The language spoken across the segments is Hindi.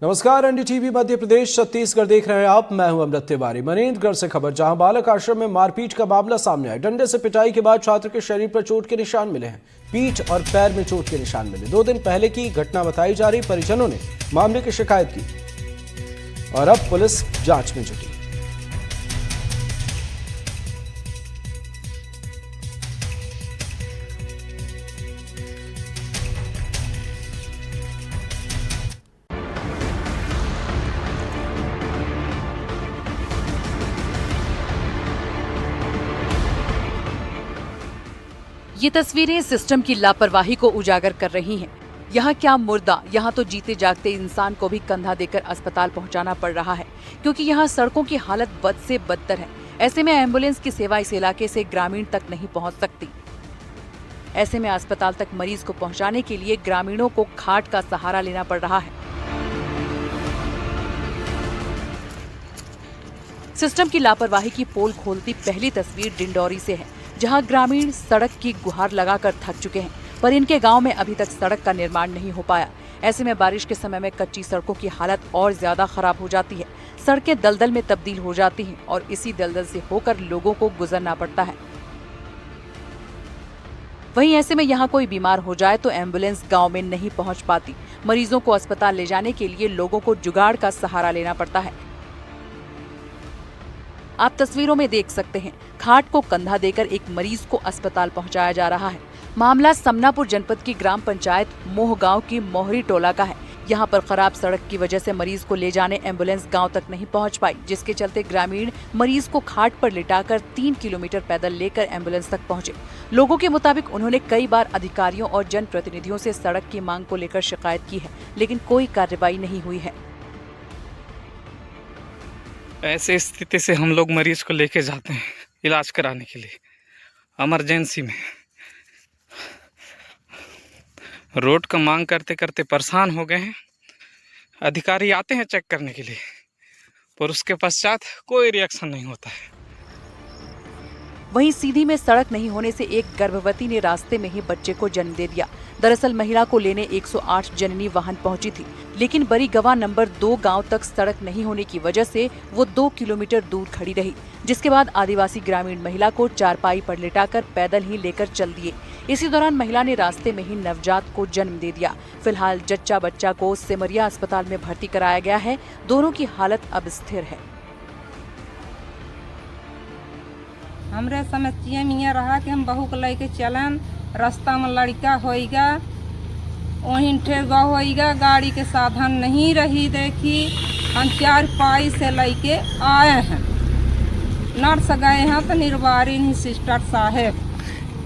नमस्कार, एनडीटीवी मध्य प्रदेश छत्तीसगढ़ देख रहे हैं आप। मैं हूं अमृत तिवारी। मनेन्द्रगढ़ से खबर, जहां बालक आश्रम में मारपीट का मामला सामने आया। डंडे से पिटाई के बाद छात्र के शरीर पर चोट के निशान मिले हैं। पीठ और पैर में चोट के निशान मिले। 2 दिन पहले की घटना बताई जा रही। परिजनों ने मामले की शिकायत की और अब पुलिस जांच में जुटी। ये तस्वीरें सिस्टम की लापरवाही को उजागर कर रही हैं। यहाँ क्या मुर्दा, यहाँ तो जीते जागते इंसान को भी कंधा देकर अस्पताल पहुँचाना पड़ रहा है, क्योंकि यहाँ सड़कों की हालत बद से बदतर है। ऐसे में एम्बुलेंस की सेवा इस इलाके से ग्रामीण तक नहीं पहुँच सकती। ऐसे में अस्पताल तक मरीज को पहुँचाने के लिए ग्रामीणों को खाट का सहारा लेना पड़ रहा है। सिस्टम की लापरवाही की पोल खोलती पहली तस्वीर डिंडौरी से है, जहां ग्रामीण सड़क की गुहार लगाकर थक चुके हैं, पर इनके गांव में अभी तक सड़क का निर्माण नहीं हो पाया। ऐसे में बारिश के समय में कच्ची सड़कों की हालत और ज्यादा खराब हो जाती है। सड़कें दलदल में तब्दील हो जाती हैं और इसी दलदल से होकर लोगों को गुजरना पड़ता है। वहीं ऐसे में यहाँ कोई बीमार हो जाए तो एम्बुलेंस गाँव में नहीं पहुँच पाती। मरीजों को अस्पताल ले जाने के लिए लोगों को जुगाड़ का सहारा लेना पड़ता है। आप तस्वीरों में देख सकते हैं, खाट को कंधा देकर एक मरीज को अस्पताल पहुंचाया जा रहा है। मामला समनापुर जनपद की ग्राम पंचायत मोह गांव की मोहरी टोला का है। यहां पर खराब सड़क की वजह से मरीज को ले जाने एम्बुलेंस गांव तक नहीं पहुंच पाई, जिसके चलते ग्रामीण मरीज को खाट पर लिटाकर 3 किलोमीटर पैदल लेकर एम्बुलेंस तक पहुंचे। लोगों के मुताबिक उन्होंने कई बार अधिकारियों और जनप्रतिनिधियों से सड़क की मांग को लेकर शिकायत की है, लेकिन कोई कार्रवाई नहीं हुई है। ऐसे स्थिति से हम लोग मरीज को लेके जाते हैं इलाज कराने के लिए इमरजेंसी में। रोड का मांग करते करते परेशान हो गए हैं। अधिकारी आते हैं चेक करने के लिए, पर उसके पश्चात कोई रिएक्शन नहीं होता है। वहीं सीधी में सड़क नहीं होने से एक गर्भवती ने रास्ते में ही बच्चे को जन्म दे दिया। दरअसल महिला को लेने 108 जननी वाहन पहुंची थी, लेकिन बरीगवा नंबर 2 गांव तक सड़क नहीं होने की वजह से वो 2 किलोमीटर दूर खड़ी रही, जिसके बाद आदिवासी ग्रामीण महिला को चारपाई पर लिटाकर पैदल ही लेकर चल दिए। इसी दौरान महिला ने रास्ते में ही नवजात को जन्म दे दिया। फिलहाल जच्चा बच्चा को सिमरिया अस्पताल में भर्ती कराया गया है। दोनों की हालत अब स्थिर है। हमरे समस्या में ये रहा कि हम बहू को लेके चलन, रास्ता में लड़का होएगा, वहीं ठेगा होएगा, गाड़ी के साधन नहीं रही। देखी हम 4 पाई से लेके आए हैं। नर्स गए हैं तो निर्वारी नहीं सिस्टर साहेब,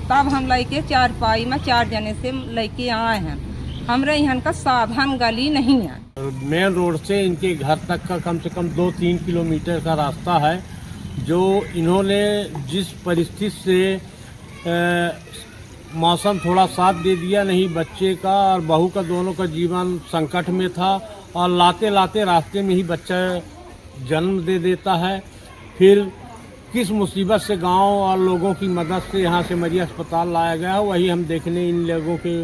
तब हम लेके 4 पाई में 4 जने से लेके आए हैं। हमरे यहाँ का साधन गली नहीं है। मेन रोड से इनके घर तक का कम से कम 2-3 किलोमीटर का रास्ता है, जो इन्होंने जिस परिस्थिति से मौसम थोड़ा साथ दे दिया, नहीं बच्चे का और बहू का दोनों का जीवन संकट में था, और लाते लाते रास्ते में ही बच्चा जन्म दे देता है। फिर किस मुसीबत से गांव और लोगों की मदद से यहाँ से सिमरिया अस्पताल लाया गया, वही हम देखने इन लोगों के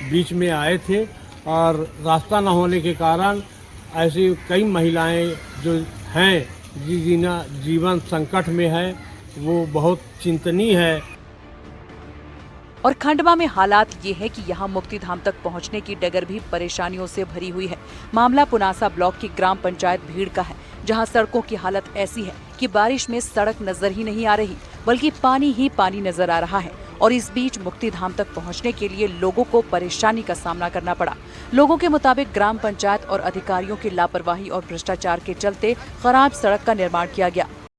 बीच में आए थे। और रास्ता न होने के कारण ऐसी कई महिलाएं जो हैं जिनका जीवन संकट में है, वो बहुत चिंतनीय है। और खंडवा में हालात ये है कि यहाँ मुक्तिधाम तक पहुँचने की डगर भी परेशानियों से भरी हुई है। मामला पुनासा ब्लॉक की ग्राम पंचायत भीड़ का है, जहाँ सड़कों की हालत ऐसी है कि बारिश में सड़क नजर ही नहीं आ रही, बल्कि पानी ही पानी नजर आ रहा है। और इस बीच मुक्तिधाम तक पहुंचने के लिए लोगों को परेशानी का सामना करना पड़ा। लोगों के मुताबिक ग्राम पंचायत और अधिकारियों की लापरवाही और भ्रष्टाचार के चलते खराब सड़क का निर्माण किया गया।